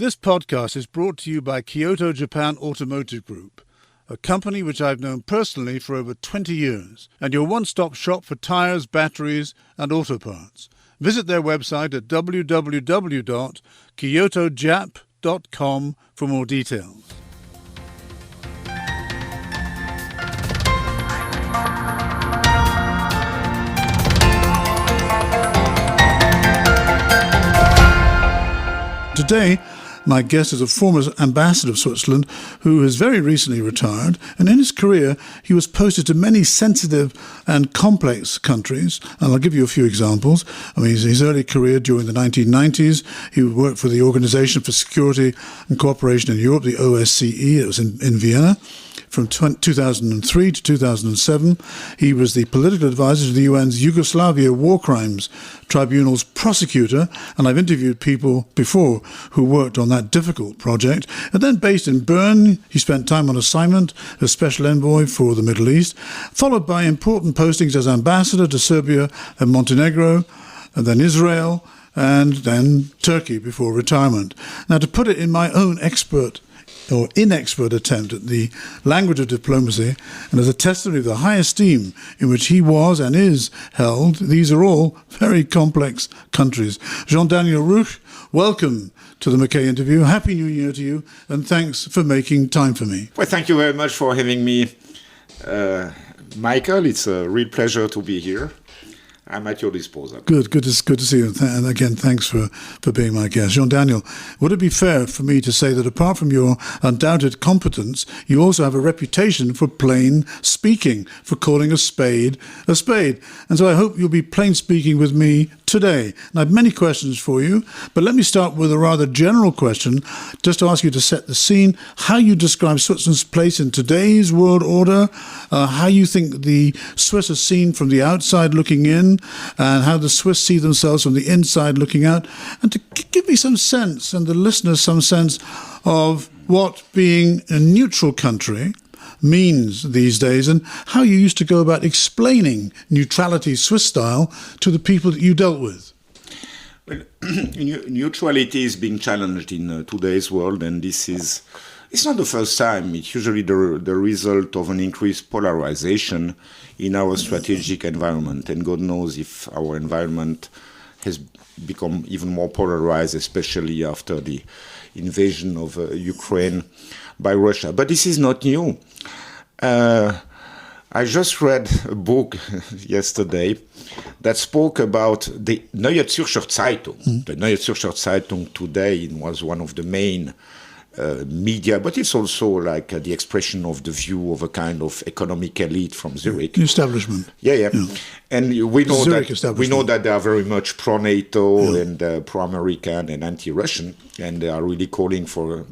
This podcast is brought to you by Kyoto Japan Automotive Group, a company which I've known personally for over 20 years, and your one-stop shop for tires, batteries, and auto parts. Visit their website at www.kyotojap.com for more details. Today, my guest is a former ambassador of Switzerland who has very recently retired, and in his career he was posted to many sensitive and complex countries, and I'll give you a few examples. I mean, his early career during the 1990s, he worked for the Organization for Security and Cooperation in Europe, the OSCE. It was in Vienna. From 2003 to 2007, he was the political advisor to the UN's Yugoslavia War Crimes Tribunal's prosecutor, and I've interviewed people before who worked on that difficult project. And then based in Bern, he spent time on assignment as special envoy for the Middle East, followed by important postings as ambassador to Serbia and Montenegro, and then Israel, and then Turkey before retirement. Now, to put it in my own inexpert attempt at the language of diplomacy, and as a testimony of the high esteem in which he was and is held, these are all very complex countries. Daniel Ruch, welcome to the McKay interview. Happy New Year to you, and thanks for making time for me. Well, thank you very much for having me, Michael. It's a real pleasure to be here. I'm at your disposal. Good to see you. And again, thanks for being my guest. Jean-Daniel, would it be fair for me to say that apart from your undoubted competence, you also have a reputation for plain speaking, for calling a spade a spade? And so I hope you'll be plain speaking with me today. And I have many questions for you, but let me start with a rather general question, just to ask you to set the scene, how you describe Switzerland's place in today's world order, how you think the Swiss are seen from the outside looking in, and how the Swiss see themselves from the inside looking out, and to give me some sense, and the listeners some sense, of what being a neutral country means these days, and how you used to go about explaining neutrality Swiss style to the people that you dealt with. Well, neutrality is being challenged in today's world, and it's not the first time. It's usually the result of an increased polarization in our strategic environment, and God knows if our environment has become even more polarized, especially after the invasion of Ukraine by Russia. But this is not new. I just read a book yesterday that spoke about the Neue Zürcher Zeitung. The Neue Zürcher Zeitung today was one of the main media, but it's also like the expression of the view of a kind of economic elite from Zurich. The establishment. Yeah. And we know that they are very much pro-NATO and pro-American and anti-Russian, and they are really calling for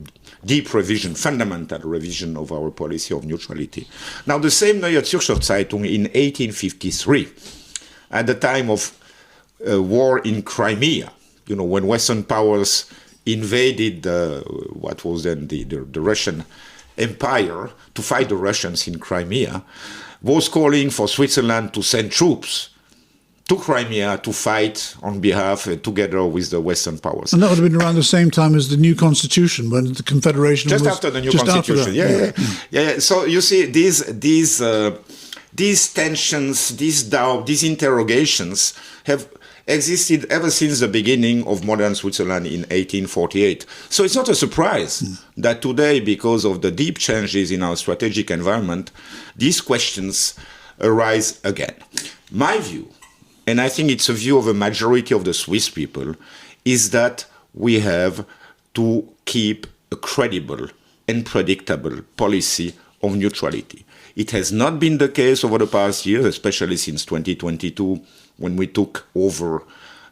deep revision, fundamental revision of our policy of neutrality. Now, the same Neue Zürcher Zeitung in 1853, at the time of war in Crimea, when Western powers invaded what was then the Russian Empire to fight the Russians in Crimea, was calling for Switzerland to send troops to Crimea to fight on behalf, together with the Western powers. And that would have been around the same time as the new constitution, when the Confederation was... Just after the new constitution, yeah. So you see, these tensions, these doubts, these interrogations have existed ever since the beginning of modern Switzerland in 1848. So it's not a surprise that today, because of the deep changes in our strategic environment, these questions arise again. My view, and I think it's a view of a majority of the Swiss people, is that we have to keep a credible and predictable policy of neutrality. It has not been the case over the past years, especially since 2022, when we took over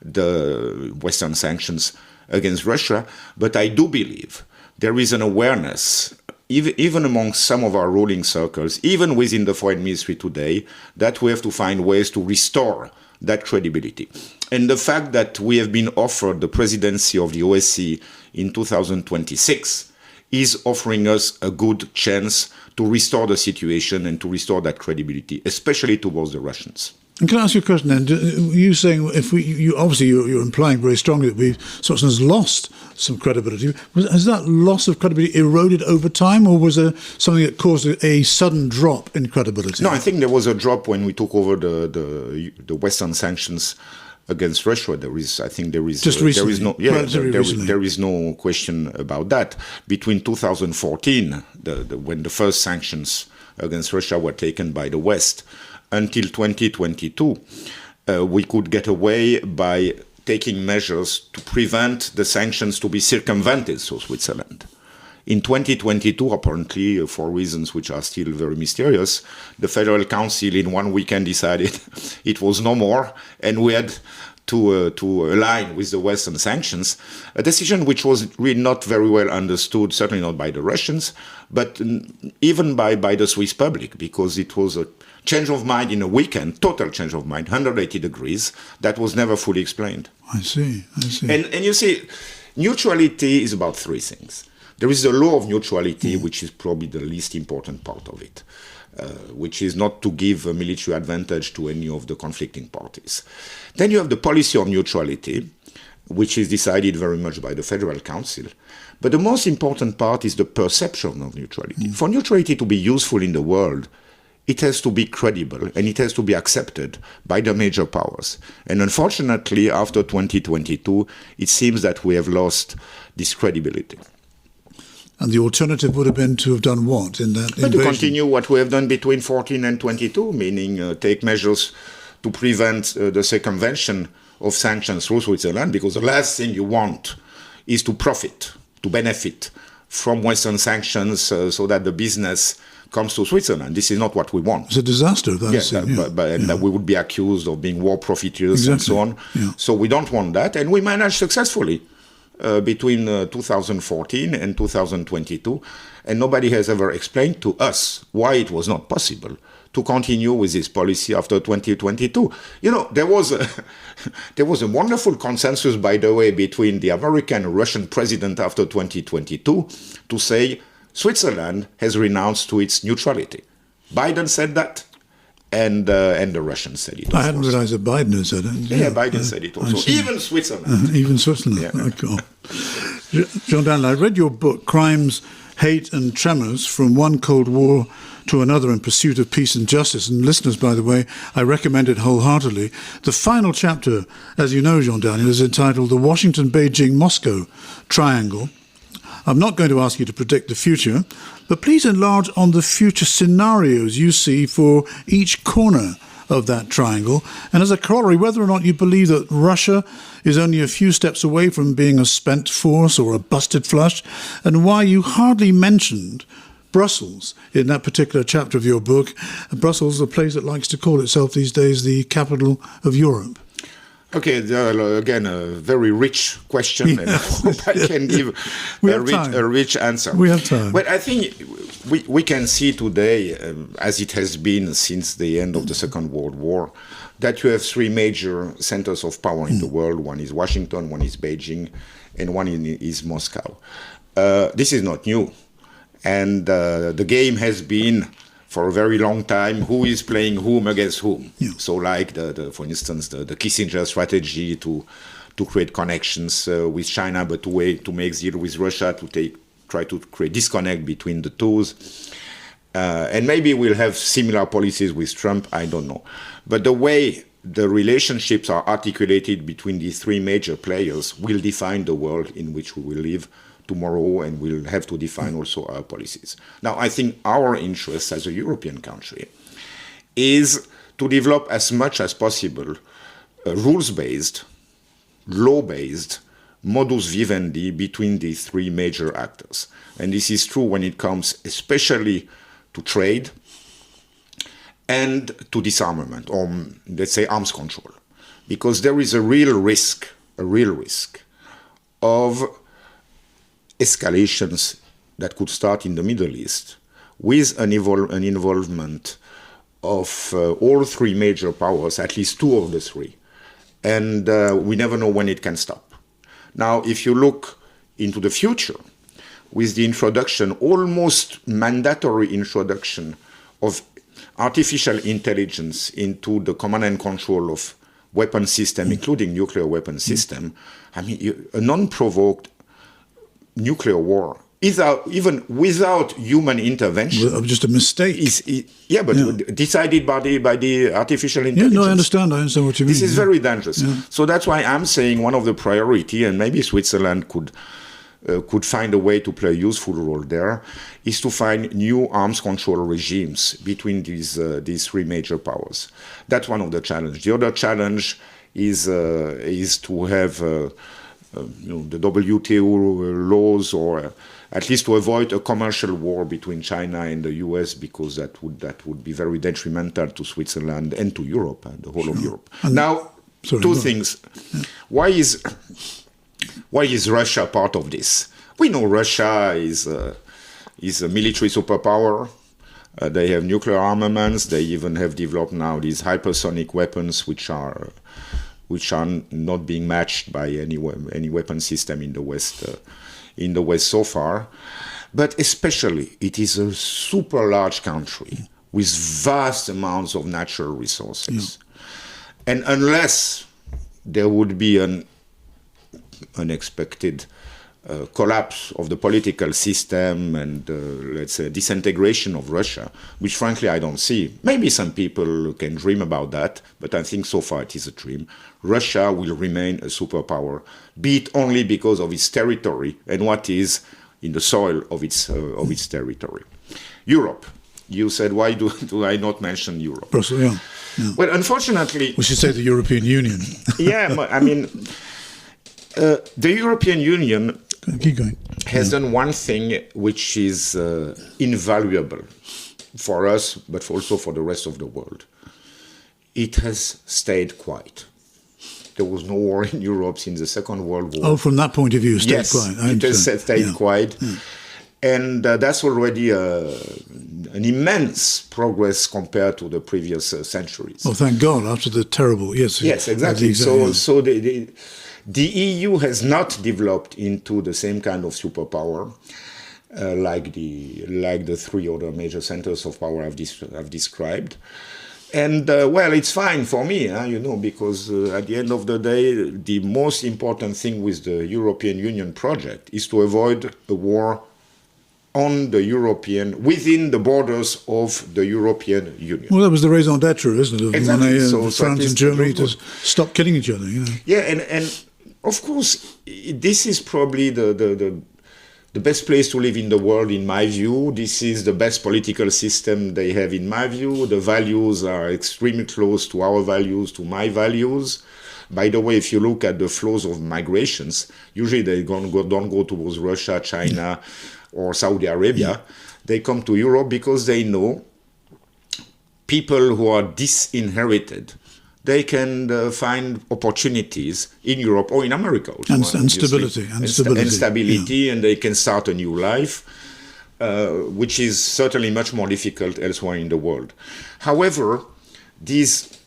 the Western sanctions against Russia. But I do believe there is an awareness, even among some of our ruling circles, even within the foreign ministry today, that we have to find ways to restore that credibility. And the fact that we have been offered the presidency of the OSCE in 2026 is offering us a good chance to restore the situation and to restore that credibility, especially towards the Russians. And can I ask you a question then? You saying you're implying very strongly that Switzerland's lost some credibility. Has that loss of credibility eroded over time, or was there something that caused a sudden drop in credibility? No, I think there was a drop when we took over the Western sanctions against Russia. There is no question about that. Between 2014, when the first sanctions against Russia were taken by the West, until 2022, we could get away by taking measures to prevent the sanctions to be circumvented, so Switzerland. In 2022, apparently, for reasons which are still very mysterious, the Federal Council in one weekend decided it was no more, and we had to align with the Western sanctions, a decision which was really not very well understood, certainly not by the Russians, but even by the Swiss public, because it was a change of mind in a weekend, total change of mind, 180 degrees, that was never fully explained. I see. And you see, neutrality is about three things. There is the law of neutrality, which is probably the least important part of it, which is not to give a military advantage to any of the conflicting parties. Then you have the policy of neutrality, which is decided very much by the Federal Council. But the most important part is the perception of neutrality. For neutrality to be useful in the world, it has to be credible and it has to be accepted by the major powers. And unfortunately, after 2022, it seems that we have lost this credibility. And the alternative would have been to have done what in that invasion? To continue what we have done between 14 and 22, meaning take measures to prevent the circumvention of sanctions through Switzerland, because the last thing you want is to profit, to benefit from Western sanctions so that the business comes to Switzerland. This is not what we want. It's a disaster. That we would be accused of being war profiteers and so on. Yeah. So we don't want that. And we managed successfully between 2014 and 2022. And nobody has ever explained to us why it was not possible to continue with this policy after 2022. You know, there was a wonderful consensus, by the way, between the American and Russian president after 2022 to say Switzerland has renounced to its neutrality. Biden said that, and the Russians said it. I hadn't realized that Biden had said it. Yeah, Biden said it also. Even Switzerland. Even Switzerland. Yeah. Oh, Jean-Daniel, I read your book, Crimes, Hate and Tremors, From One Cold War to Another in Pursuit of Peace and Justice. And listeners, by the way, I recommend it wholeheartedly. The final chapter, as you know, Jean-Daniel, is entitled The Washington-Beijing-Moscow Triangle. I'm not going to ask you to predict the future, but please enlarge on the future scenarios you see for each corner of that triangle. And as a corollary, whether or not you believe that Russia is only a few steps away from being a spent force or a busted flush, and why you hardly mentioned Brussels in that particular chapter of your book. Brussels, a place that likes to call itself these days the capital of Europe. Okay, again, a very rich question, and I hope I can give a rich answer. We have time. But I think we can see today, as it has been since the end of the Second World War, that you have three major centers of power in the world. One is Washington, one is Beijing, and one is Moscow. This is not new. And the game has been, for a very long time, who is playing whom against whom. Yeah. So like, for instance, the Kissinger strategy to create connections with China, but to make deal with Russia, try to create disconnect between the two. And maybe we'll have similar policies with Trump, I don't know. But the way the relationships are articulated between these three major players will define the world in which we will live tomorrow, and we'll have to define also our policies. Now, I think our interest as a European country is to develop as much as possible rules-based, law-based modus vivendi between these three major actors. And this is true when it comes especially to trade and to disarmament, or let's say arms control. Because there is a real risk of escalations that could start in the Middle East with an involvement of all three major powers, at least two of the three. And we never know when it can stop. Now, if you look into the future, with the introduction, almost mandatory introduction of artificial intelligence into the command and control of weapon system, including nuclear weapon system, I mean, a non-provoked nuclear war, even without human intervention, Well, just a mistake. Decided by the artificial intelligence. Yeah, no, I understand what you mean. This is very dangerous. Yeah. So that's why I'm saying one of the priority, and maybe Switzerland could find a way to play a useful role there, is to find new arms control regimes between these three major powers. That's one of the challenges. The other challenge is to have the WTO laws, or at least to avoid a commercial war between China and the US, because that would be very detrimental to Switzerland and to Europe, and the whole of Europe. And now, two things. Yeah. Why is Russia part of this? We know Russia is a military superpower. They have nuclear armaments. They even have developed now these hypersonic weapons, which are not being matched by any weapon system in the West so far. But especially, it is a super large country with vast amounts of natural resources. Yeah. And unless there would be an unexpected collapse of the political system and, let's say, disintegration of Russia, which frankly I don't see. Maybe some people can dream about that, but I think so far it is a dream. Russia will remain a superpower, be it only because of its territory and what is in the soil of its territory. Europe. You said, why do I not mention Europe? Brussels, yeah. Well, unfortunately... We should say the European Union. Yeah, I mean... the European Union has done one thing which is invaluable for us, but also for the rest of the world. It has stayed quiet. There was no war in Europe since the Second World War. Oh, from that point of view, stayed quiet. It has stayed quiet. Yeah. And that's already an immense progress compared to the previous centuries. Oh, thank God, after the terrible... Yes, exactly. So the EU has not developed into the same kind of superpower like the three other major centers of power I've described. And, well, it's fine for me, because at the end of the day, the most important thing with the European Union project is to avoid a war on the within the borders of the European Union. Well, that was the raison d'etre, isn't it? Exactly. So France and Germany to stop killing each other. Yeah, and of course, this is probably the best place to live in the world, in my view. This is the best political system they have, in my view. The values are extremely close to our values, to my values. By the way, if you look at the flows of migrations, usually they don't go towards Russia, China, or Saudi Arabia. They come to Europe because they know people who are disinherited, they can find opportunities in Europe or in America also, and stability. And they can start a new life, which is certainly much more difficult elsewhere in the world. However, these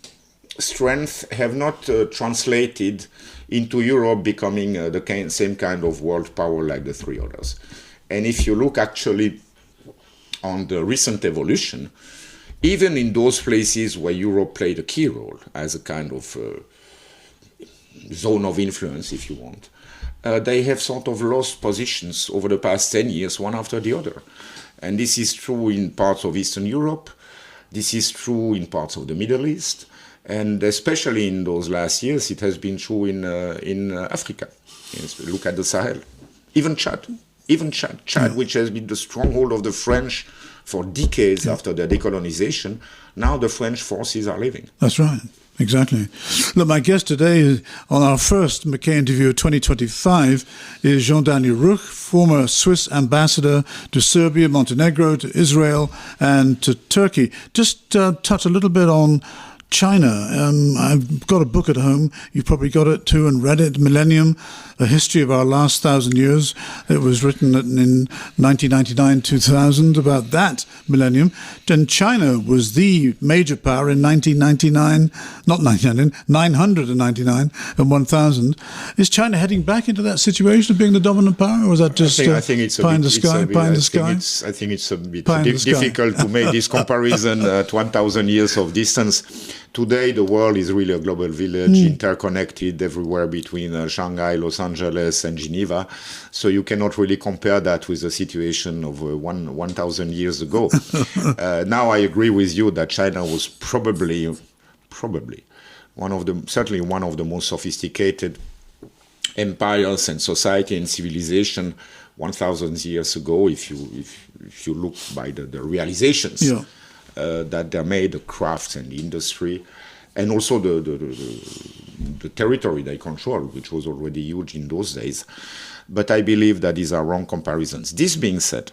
strengths have not translated into Europe becoming the same kind of world power like the three others. And if you look actually on the recent evolution, even in those places where Europe played a key role as a kind of zone of influence, if you want, they have sort of lost positions over the past 10 years, one after the other. And this is true in parts of Eastern Europe. This is true in parts of the Middle East. And especially in those last years, it has been true in Africa. Look at the Sahel. Even Chad, which has been the stronghold of the French for decades after their decolonization. Now the French forces are leaving. That's right. Exactly. Look, my guest today on our first McKay interview of 2025 is Daniel Ruch, former Swiss ambassador to Serbia, Montenegro, to Israel, and to Turkey. Just touch a little bit on China. I've got a book at home. You've probably got it too and read it, Millennium, a history of our last 1,000 years. It was written in 1999, 2000 about that millennium. Then China was the major power in 1999, not 1999, 999 and 1000. Is China heading back into that situation of being the dominant power, or was that just I think it's pie in the sky? Pie in the sky. I think it's a bit difficult to make this comparison at 1,000 years of distance. Today, the world is really a global village, interconnected everywhere between Shanghai, Los Angeles, and Geneva. So you cannot really compare that with the situation of 1,000 years ago. Now, I agree with you that China was probably certainly one of the most sophisticated empires and society and civilization 1,000 years ago. If you look by the realizations. Yeah. That they made, the crafts and the industry, and also the territory they controlled, which was already huge in those days. But I believe that these are wrong comparisons. This being said,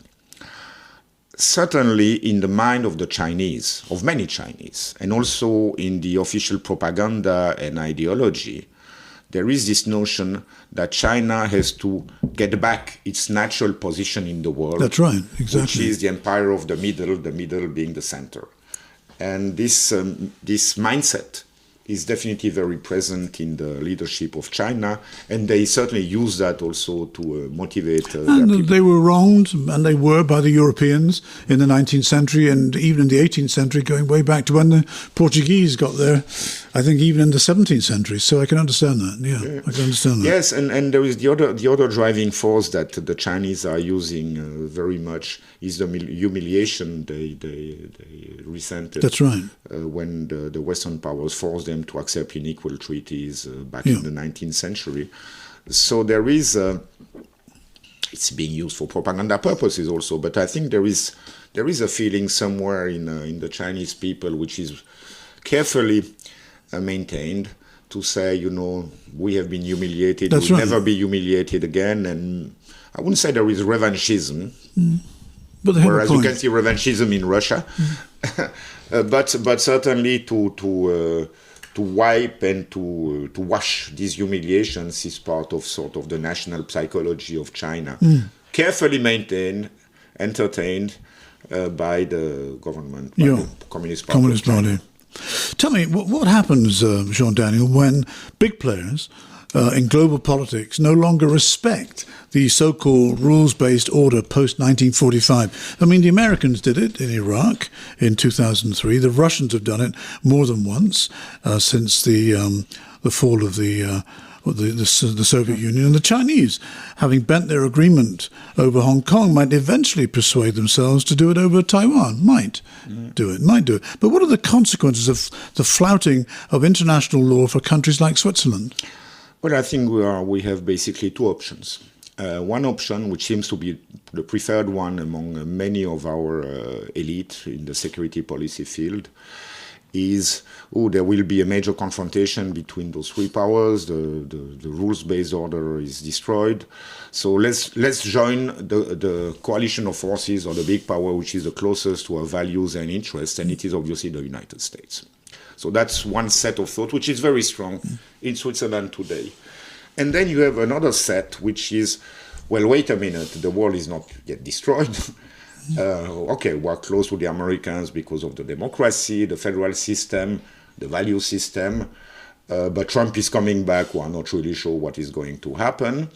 certainly in the mind of the Chinese, of many Chinese, and also in the official propaganda and ideology, there is this notion that China has to get back its natural position in the world. That's right, exactly. Which is the empire of the middle being the center. And this mindset is definitely very present in the leadership of China, and they certainly use that also to motivate their people. They were wronged, and they were, by the Europeans in the 19th century and even in the 18th century, going way back to when the Portuguese got there, I think even in the 17th century. So I can understand that, I can understand that. Yes, and there is the other driving force that the Chinese are using very much is the humiliation they resented. That's right. When the Western powers forced them to accept unequal treaties back in the 19th century. So there is, it's being used for propaganda purposes also, but I think there is a feeling somewhere in the Chinese people which is carefully maintained to say, we have been humiliated, we'll never be humiliated again, and I wouldn't say there is revanchism, whereas you can see revanchism in Russia, but certainly to wipe and to wash these humiliations is part of sort of the national psychology of China, carefully maintained, entertained by the government, by the Communist Party. Tell me, what happens, Jean-Daniel, when big players in global politics no longer respect the so-called rules-based order post-1945? I mean, the Americans did it in Iraq in 2003. The Russians have done it more than once since the fall of the Soviet Union. And the Chinese, having bent their agreement over Hong Kong, might eventually persuade themselves to do it over Taiwan. Might do it. But what are the consequences of the flouting of international law for countries like Switzerland? Well, I think we have basically two options. One option, which seems to be the preferred one among many of our elite in the security policy field, is there will be a major confrontation between those three powers. The rules-based order is destroyed. So let's join the coalition of forces or the big power which is the closest to our values and interests, and it is obviously the United States. So that's one set of thought which is very strong in Switzerland today. And then you have another set which is, well, wait a minute, the world is not yet destroyed. Okay, we're close to the Americans because of the democracy, the federal system, the value system. But Trump is coming back. We're not really sure what is going to happen.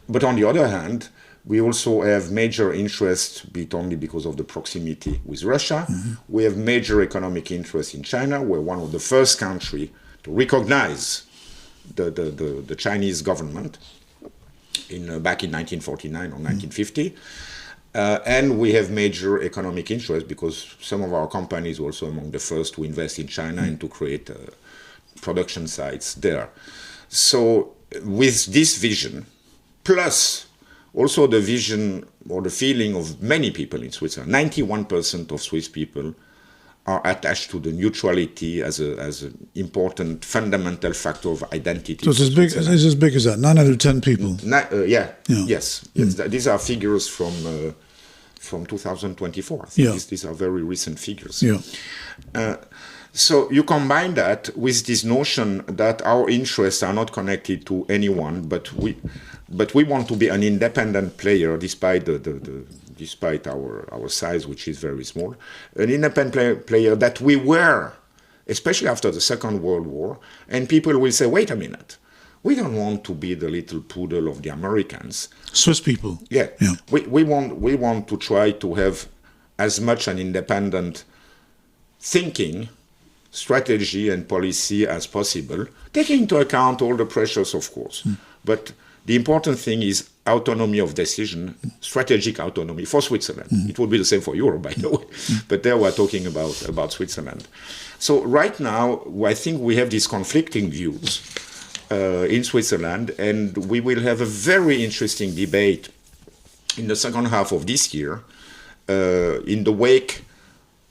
But on the other hand, we also have major interest, be it only because of the proximity with Russia. We have major economic interest in China. We're one of the first countries to recognize the Chinese government back in 1949 or 1950. And we have major economic interest because some of our companies were also among the first to invest in China and to create production sites there. So with this vision, plus also the vision or the feeling of many people in Switzerland, 91% of Swiss people are attached to the neutrality as an important fundamental factor of identity. So it's as big as that, 9 out of 10 people. Yes. These are figures from 2024. I think these are very recent figures. So you combine that with this notion that our interests are not connected to anyone, but we want to be an independent player despite despite our size, which is very small, an independent player that we were, especially after the Second World War. And people will say, wait a minute, we don't want to be the little poodle of the Americans. Swiss people. Yeah. We want to try to have as much an independent thinking, strategy and policy as possible, taking into account all the pressures, of course. But the important thing is autonomy of decision, strategic autonomy for Switzerland. It would be the same for Europe, by the way. But there we're talking about Switzerland. So right now, I think we have these conflicting views in Switzerland, and we will have a very interesting debate in the second half of this year in the wake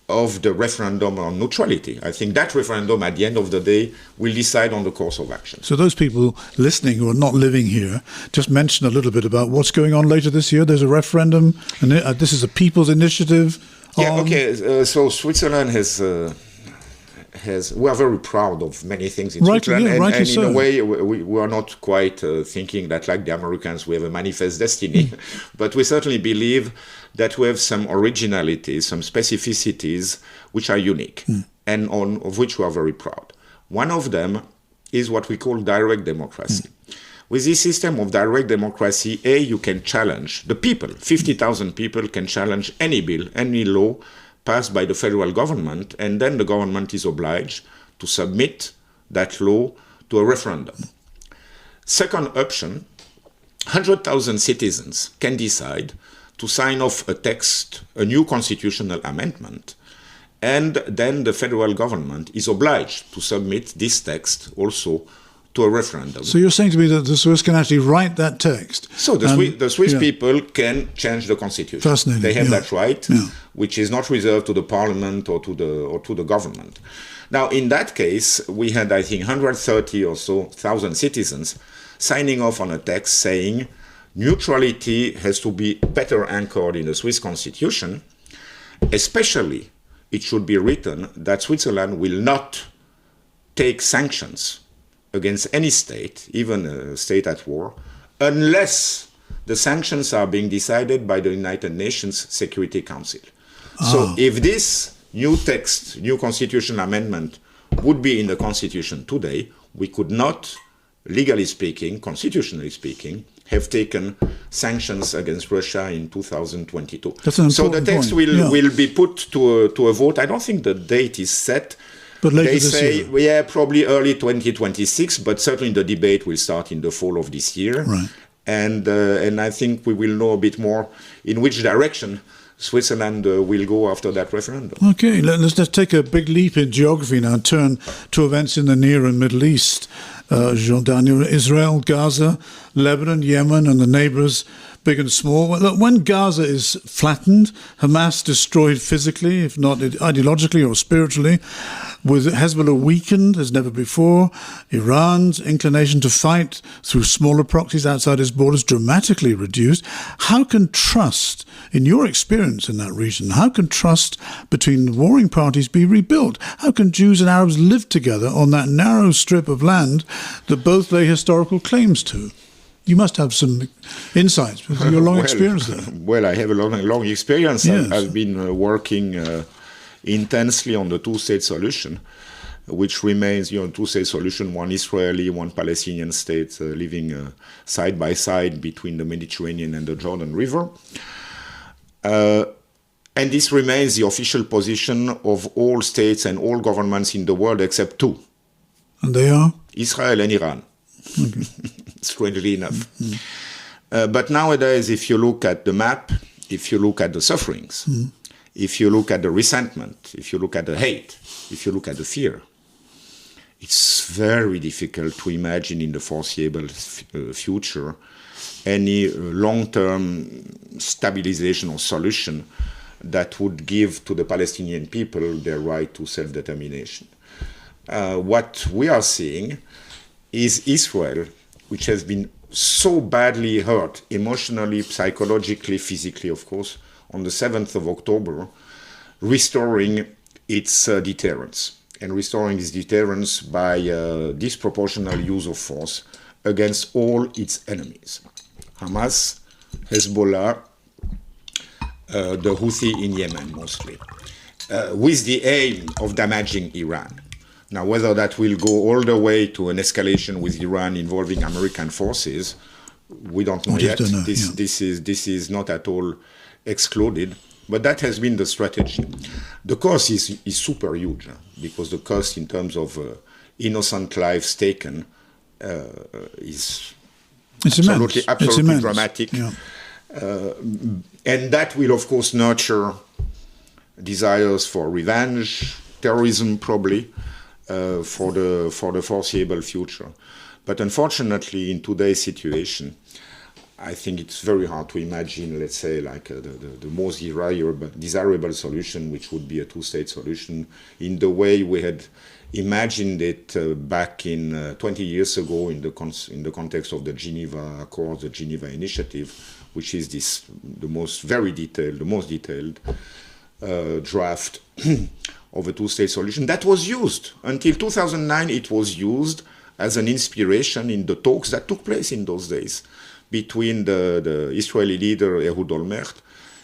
of the referendum on neutrality. I think that referendum, at the end of the day, will decide on the course of action. So those people listening who are not living here, just mention a little bit about what's going on later this year. There's a referendum, and this is a people's initiative. Yeah, okay. So Switzerland has we are very proud of many things in Switzerland, and in a way we are not quite thinking that, like the Americans, we have a manifest destiny, but we certainly believe that we have some originalities, some specificities which are unique, and of which we are very proud. One of them is what we call direct democracy. With this system of direct democracy, you can challenge the people. 50,000 people can challenge any bill, any law passed by the federal government, and then the government is obliged to submit that law to a referendum. Second option, 100,000 citizens can decide to sign off a text, a new constitutional amendment, and then the federal government is obliged to submit this text also to a referendum. So you're saying to me that the Swiss can actually write that text? So the Swiss people can change the constitution. Fascinating. They have that right, which is not reserved to the parliament or to the government. Now, in that case, we had, I think, 130 or so thousand citizens signing off on a text saying neutrality has to be better anchored in the Swiss constitution. Especially, it should be written that Switzerland will not take sanctions against any state, even a state at war, unless the sanctions are being decided by the United Nations Security Council. So if this new text, new constitutional amendment would be in the constitution today, we could not, legally speaking, constitutionally speaking, have taken sanctions against Russia in 2022. So the text will be put to a vote. I don't think the date is set. But later they this say, year. yeah, probably early 2026, but certainly the debate will start in the fall of this year. Right. And I think we will know a bit more in which direction Switzerland will go after that referendum. Okay, let's take a big leap in geography now and turn to events in the Near and Middle East. Jean-Daniel, Israel, Gaza, Lebanon, Yemen, and the neighbours, big and small. Well, when Gaza is flattened, Hamas destroyed physically, if not ideologically or spiritually, with Hezbollah weakened as never before, Iran's inclination to fight through smaller proxies outside its borders dramatically reduced, how can trust, in your experience in that region, how can trust between the warring parties be rebuilt? How can Jews and Arabs live together on that narrow strip of land that both lay historical claims to? You must have some insights with your long experience there. Well, I have a long experience. Yes. I've been working intensely on the two-state solution, which remains, two-state solution, one Israeli, one Palestinian state living side by side between the Mediterranean and the Jordan River. And this remains the official position of all states and all governments in the world except two. And they are? Israel and Iran. Okay. Strangely enough. But nowadays, if you look at the map, if you look at the sufferings, if you look at the resentment, if you look at the hate, if you look at the fear, it's very difficult to imagine in the foreseeable future any long-term stabilization or solution that would give to the Palestinian people their right to self-determination. What we are seeing is Israel, which has been so badly hurt emotionally, psychologically, physically, of course, on the 7th of October, restoring its deterrence. and restoring its deterrence by disproportional use of force against all its enemies. Hamas, Hezbollah, the Houthi in Yemen mostly, with the aim of damaging Iran. Now, whether that will go all the way to an escalation with Iran involving American forces, we don't know yet. Don't know, this is not at all excluded, but that has been the strategy. The cost is super huge, because the cost in terms of innocent lives taken is absolutely dramatic. Yeah. And that will, of course, nurture desires for revenge, terrorism probably, for the foreseeable future. But unfortunately, in today's situation, I think it's very hard to imagine, let's say, like the most desirable solution, which would be a two-state solution, in the way we had imagined it back in 20 years ago in the context of the Geneva Accords, the Geneva Initiative, which is the most detailed draft of a two-state solution that was used. Until 2009, it was used as an inspiration in the talks that took place in those days between the Israeli leader Ehud Olmert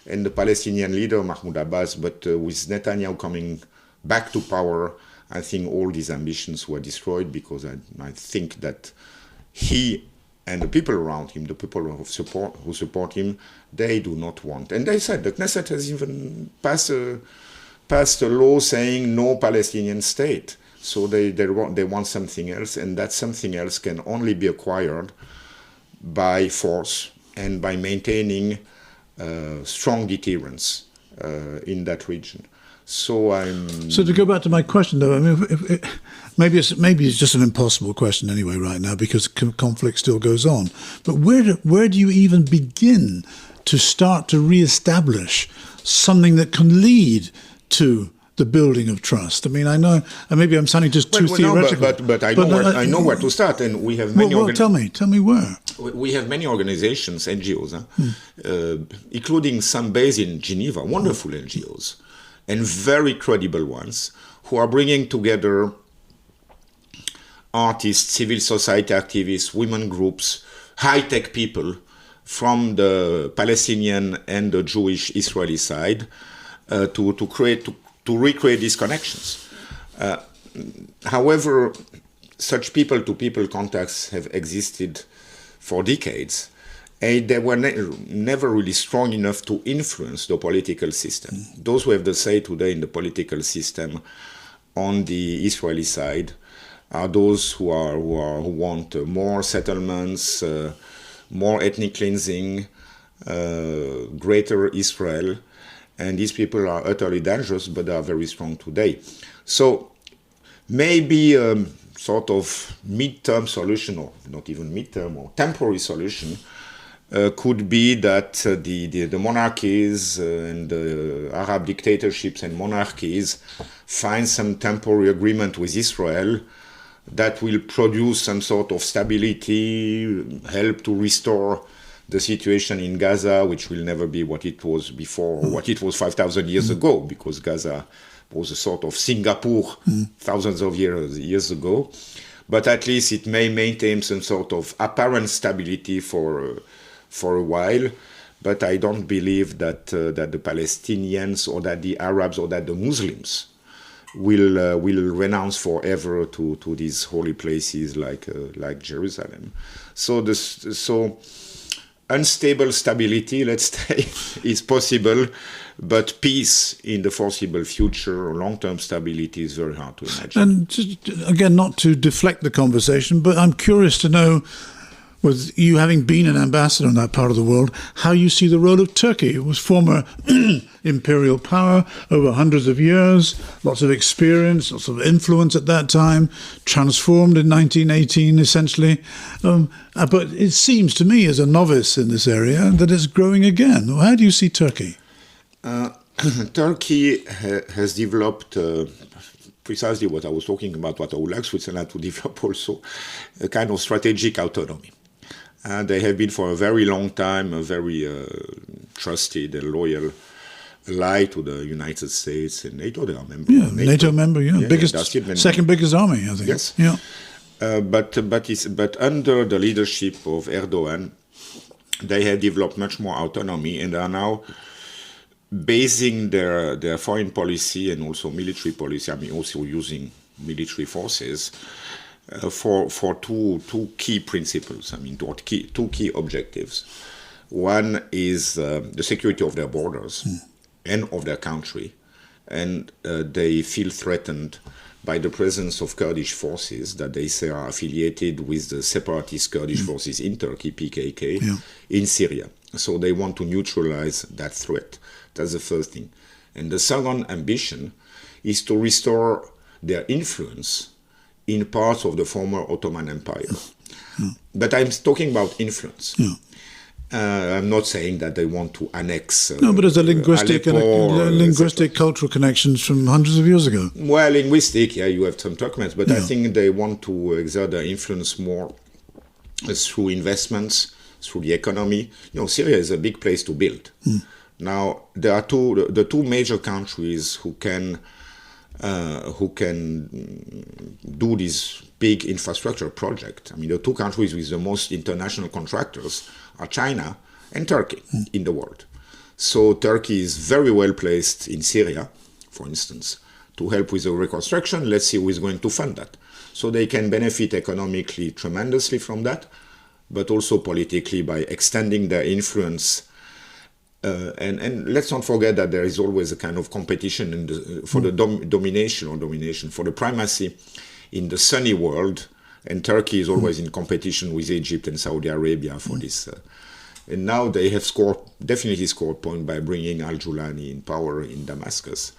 and the Palestinian leader Mahmoud Abbas. But with Netanyahu coming back to power, I think all these ambitions were destroyed, because I think that he and the people around him, the people who support him, they do not want. And they said, the Knesset has even passed a law saying no Palestinian state. So they want something else, and that something else can only be acquired by force and by maintaining strong deterrence in that region. So to go back to my question, though, I mean, maybe it's just an impossible question anyway right now, because conflict still goes on. But where do you even begin to start to reestablish something that can lead to the building of trust? I mean, I know, and maybe I'm sounding just too theoretical. But I know where to start, and we have many. Tell me where. We have many organizations, NGOs, including some based in Geneva, wonderful NGOs, and very credible ones, who are bringing together artists, civil society activists, women groups, high-tech people from the Palestinian and the Jewish Israeli side to recreate these connections. However, such people-to-people contacts have existed for decades, and they were never really strong enough to influence the political system. Those who have the say today in the political system on the Israeli side are those who want more settlements, more ethnic cleansing, greater Israel. And these people are utterly dangerous, but they are very strong today. So maybe a sort of mid-term solution, or not even mid-term, or temporary solution, could be that the monarchies and the Arab dictatorships and monarchies find some temporary agreement with Israel that will produce some sort of stability, help to restore the situation in Gaza, which will never be what it was before, or what it was 5,000 years ago, because Gaza was a sort of Singapore thousands of years ago. But at least it may maintain some sort of apparent stability for a while. But I don't believe that the Palestinians or that the Arabs or that the Muslims will renounce forever to these holy places like Jerusalem. So unstable stability, let's say, is possible, but peace in the foreseeable future or long-term stability is very hard to imagine. And just, again, not to deflect the conversation, but I'm curious to know, with you having been an ambassador in that part of the world, how you see the role of Turkey. It was former imperial power over hundreds of years, lots of experience, lots of influence at that time, transformed in 1918 essentially. But it seems to me, as a novice in this area, that it's growing again. How do you see Turkey? Turkey has developed precisely what I was talking about, what I would like Switzerland to develop also, a kind of strategic autonomy. They have been for a very long time a very trusted and loyal ally to the United States and NATO. They are members. Yeah, NATO member. Yeah, biggest, they're still members. second biggest army, I think. Yes. Yeah. But under the leadership of Erdogan, they have developed much more autonomy and are now basing their foreign policy and also military policy. I mean, also using military forces for two key principles. I mean, two key objectives. One is the security of their borders and of their country, and they feel threatened by the presence of Kurdish forces that they say are affiliated with the separatist Kurdish forces in Turkey, PKK, in Syria. So they want to neutralize that threat. That's the first thing. And the second ambition is to restore their influence in parts of the former Ottoman Empire. But I'm talking about influence. I'm not saying that they want to annex. No, but there's a linguistic cultural connections from hundreds of years ago. Well, linguistic, yeah, you have some documents, but I think they want to exert their influence more through investments, through the economy. You know, Syria is a big place to build. Now, there are the two major countries who can do this big infrastructure project. I mean, the two countries with the most international contractors are China and Turkey in the world. So Turkey is very well placed in Syria, for instance, to help with the reconstruction. Let's see who is going to fund that. So they can benefit economically tremendously from that, but also politically by extending their influence. And let's not forget that there is always a kind of competition for the domination, for the primacy in the Sunni world. And Turkey is always in competition with Egypt and Saudi Arabia for this. And now they have definitely scored point by bringing al-Julani in power in Damascus.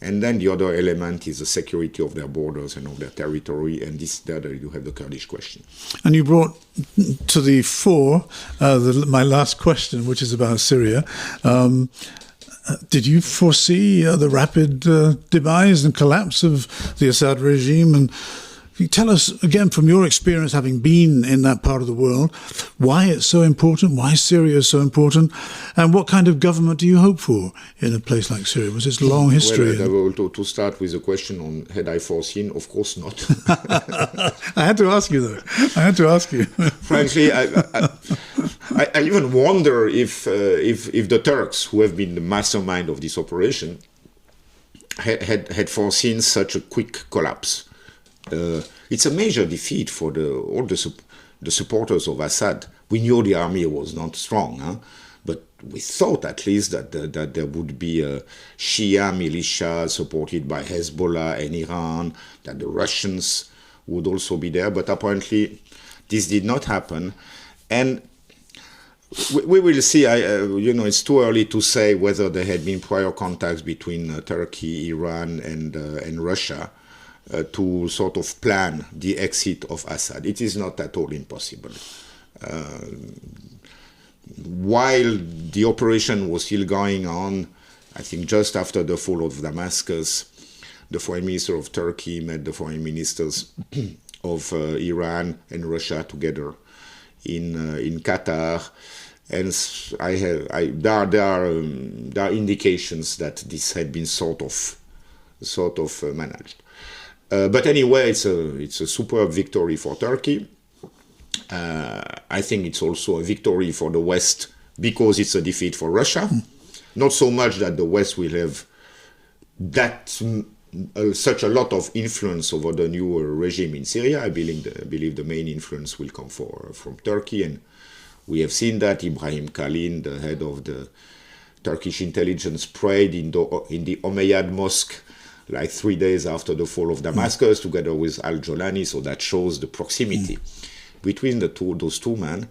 And then the other element is the security of their borders and of their territory. And there you have the Kurdish question. And you brought to the fore my last question, which is about Syria. Did you foresee the rapid demise and collapse of the Assad regime? And you tell us, again, from your experience, having been in that part of the world, why it's so important, why Syria is so important, and what kind of government do you hope for in a place like Syria? Was its long history? Well, to start with the question on had I foreseen, of course not. I had to ask you, though. I had to ask you. Frankly, I even wonder if the Turks, who have been the mastermind of this operation, had foreseen such a quick collapse. It's a major defeat for all the supporters of Assad. We knew the army was not strong, but we thought at least that there would be a Shia militia supported by Hezbollah and Iran, that the Russians would also be there. But apparently this did not happen. And we will see. It's too early to say whether there had been prior contacts between Turkey, Iran, and Russia to sort of plan the exit of Assad. It is not at all impossible. While the operation was still going on, I think just after the fall of Damascus, the foreign minister of Turkey met the foreign ministers of Iran and Russia together in Qatar. And there are indications that this had been sort of managed. But anyway, it's a superb victory for Turkey. I think it's also a victory for the West because it's a defeat for Russia. Not so much that the West will have such a lot of influence over the new regime in Syria. I believe the main influence will come from Turkey, and we have seen that Ibrahim Kalin, the head of the Turkish intelligence, prayed in the Umayyad mosque like 3 days after the fall of Damascus, together with al-Jolani, so that shows the proximity between those two men.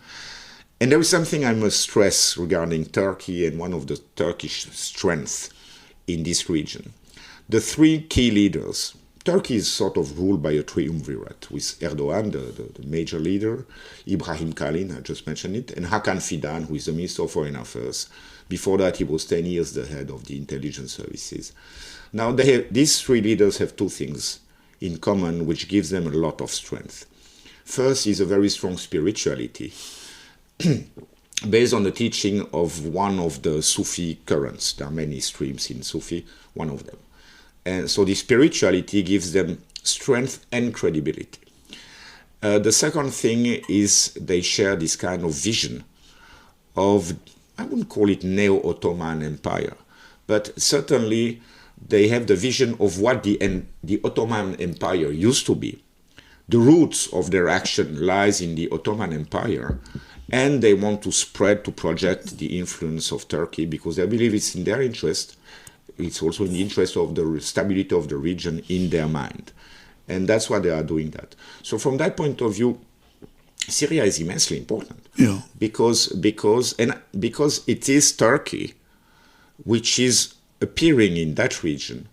And there is something I must stress regarding Turkey and one of the Turkish strengths in this region. The three key leaders, Turkey is sort of ruled by a triumvirate, with Erdogan, the major leader, Ibrahim Kalin, I just mentioned it, and Hakan Fidan, who is the Minister of Foreign Affairs. Before that, he was 10 years the head of the intelligence services. Now, these three leaders have two things in common, which gives them a lot of strength. First is a very strong spirituality. based on the teaching of one of the Sufi currents. There are many streams in Sufi, one of them. And so the spirituality gives them strength and credibility. The second thing is they share this kind of vision of, I wouldn't call it neo-Ottoman Empire, but certainly they have the vision of what the Ottoman Empire used to be. The roots of their action lies in the Ottoman Empire, and they want to spread, to project the influence of Turkey because they believe it's in their interest. It's also in the interest of the stability of the region in their mind. And that's why they are doing that. So from that point of view, Syria is immensely important. Yeah. Because it is Turkey which is appearing in that region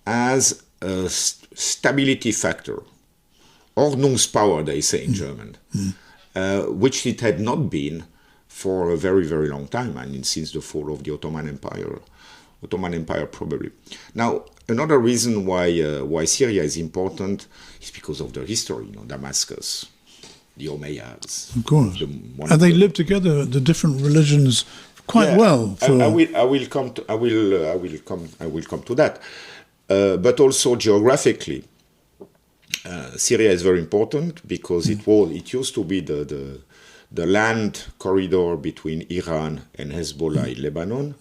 as a stability factor, Ordnungspower, they say in German, which it had not been for a very, very long time. I mean, since the fall of the Ottoman Empire probably. Now, another reason why Syria is important is because of the history, Damascus, the Umayyads. Of course. And they live together, the different religions, quite well. I will come to that. But also geographically, Syria is very important because it used to be the land corridor between Iran and Hezbollah in Lebanon.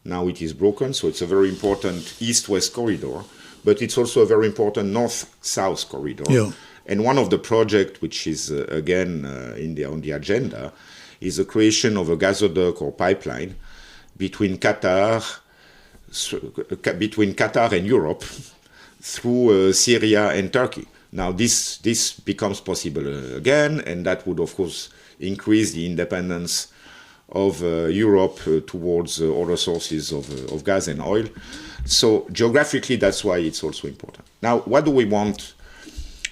Now it is broken, so it's a very important east-west corridor, but it's also a very important north-south corridor. Yeah. And one of the projects, which is again on the agenda, is the creation of a gasoduct or pipeline between Qatar and Europe through Syria and Turkey. Now this becomes possible again, and that would of course increase the independence of Europe towards other sources of gas and oil. So geographically, that's why it's also important. Now, what do we want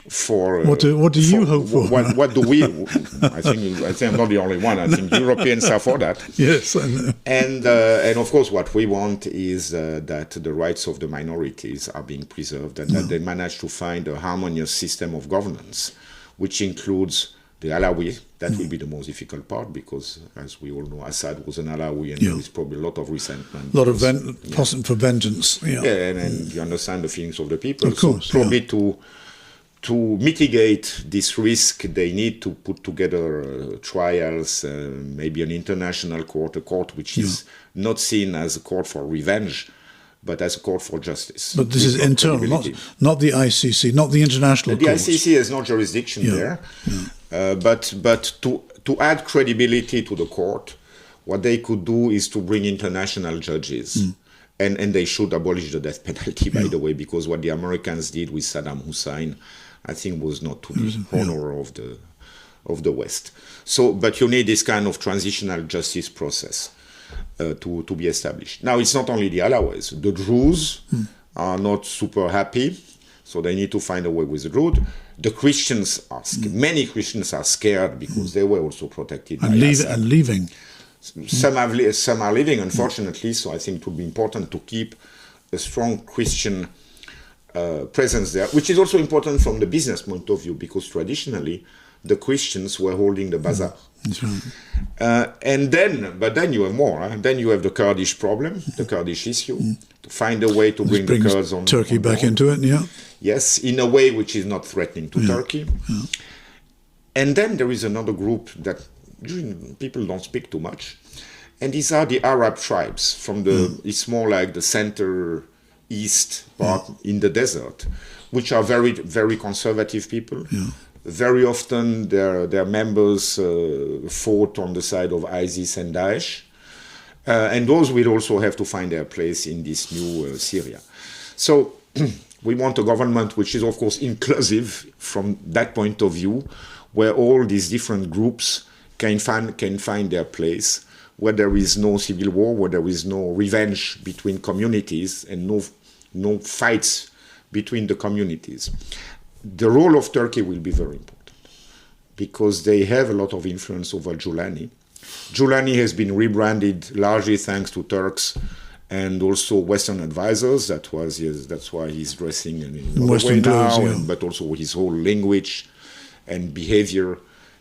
for... What do you hope for? What do we... I think I'm not the only one. I think Europeans are for that. Yes, I know. And of course, what we want is that the rights of the minorities are being preserved and that they manage to find a harmonious system of governance, which includes the Alawi. That will be the most difficult part because, as we all know, Assad was an Alawi and there is probably a lot of resentment. A lot of possible for vengeance. Yeah, and you understand the feelings of the people. Of course, so probably to mitigate this risk, they need to put together trials, maybe an international court, a court which is not seen as a court for revenge, but as a court for justice. But this is internal, not the ICC, not the international court. The ICC has no jurisdiction there. Yeah. But to add credibility to the court, what they could do is to bring international judges. And they should abolish the death penalty, by the way, because what the Americans did with Saddam Hussein, I think, was not to the honor of the West. So, but you need this kind of transitional justice process to be established. Now, it's not only the Alawis. The Druze are not super happy, so they need to find a way with the Druze. The Christians are many Christians are scared because they were also protected by Assad. And leaving. Some are leaving, unfortunately, so I think it would be important to keep a strong Christian presence there, which is also important from the business point of view, because traditionally the Christians were holding the bazaar. That's right. But then you have more. Then you have the Kurdish problem, the Kurdish issue, to find a way to bring the Kurds on Turkey back into it, Yes, in a way which is not threatening to Turkey. Yeah. And then there is another group that people don't speak too much, and these are the Arab tribes from it's more like the center east part in the desert, which are very, very conservative people. Very often their members fought on the side of ISIS and Daesh, and those will also have to find their place in this new Syria. So we want a government which is, of course, inclusive from that point of view, where all these different groups can find their place, where there is no civil war, where there is no revenge between communities and no fights between the communities. The role of Turkey will be very important because they have a lot of influence over Giuliani. Giuliani has been rebranded largely thanks to Turks and also Western advisors. That's why he's dressing in Western way now, but also his whole language and behavior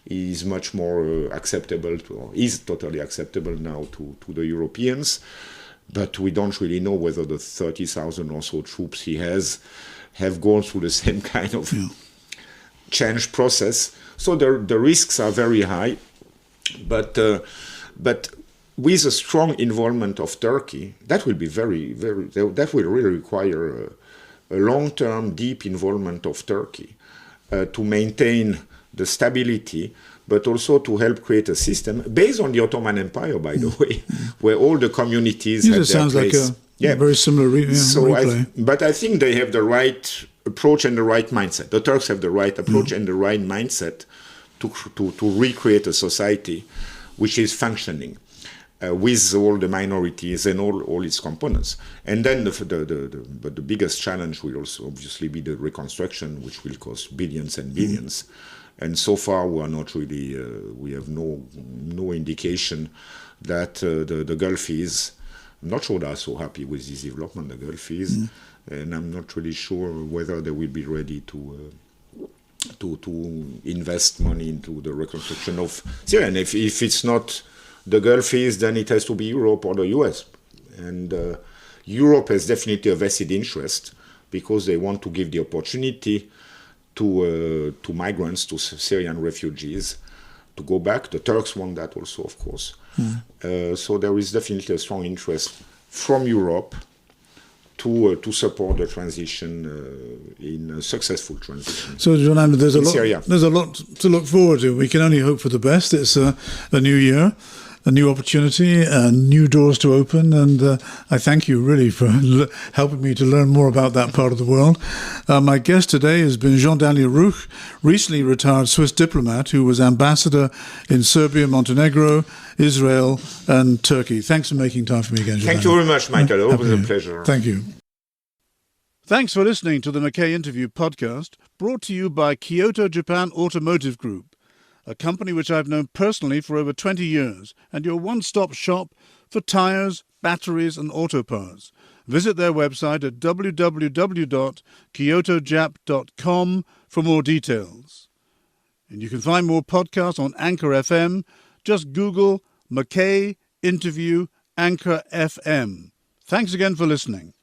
is much more acceptable, or is totally acceptable now to the Europeans. But we don't really know whether the 30,000 or so troops he has have gone through the same kind of change process. So the risks are very high. But with a strong involvement of Turkey, that will be that will really require a long-term, deep involvement of Turkey to maintain the stability, but also to help create a system based on the Ottoman Empire, by the way, where all the communities have their sounds place. Like a very similar replay. But I think they have the right approach and the right mindset. The Turks have the right approach and the right mindset to recreate a society which is functioning with all the minorities and all its components. And then but the biggest challenge will also obviously be the reconstruction, which will cost billions and billions. And so far, we are not really. We have no indication that the Gulfies. I'm not sure they are so happy with this development. The Gulfies, and I'm not really sure whether they will be ready to invest money into the reconstruction of Syria. And if it's not the Gulfies, then it has to be Europe or the US. And Europe has definitely a vested interest because they want to give the opportunity to migrants, to Syrian refugees, to go back. The Turks want that also, of course. So there is definitely a strong interest from Europe to support the transition in a successful transition. So, John, there's a lot to look forward to. We can only hope for the best. It's a new year, a new opportunity, new doors to open, and I thank you really for helping me to learn more about that part of the world. My guest today has been Daniel Ruch, recently retired Swiss diplomat who was ambassador in Serbia, Montenegro, Israel and Turkey. Thanks for making time for me again, Jean. Thank you very much, Michael. It was a pleasure. Thank you. Thanks for listening to the McKay Interview podcast, brought to you by Kyoto Japan Automotive Group, a company which I've known personally for over 20 years, and your one-stop shop for tyres, batteries and auto parts. Visit their website at www.kyotojap.com for more details. And you can find more podcasts on Anchor FM. Just Google McKay Interview Anchor FM. Thanks again for listening.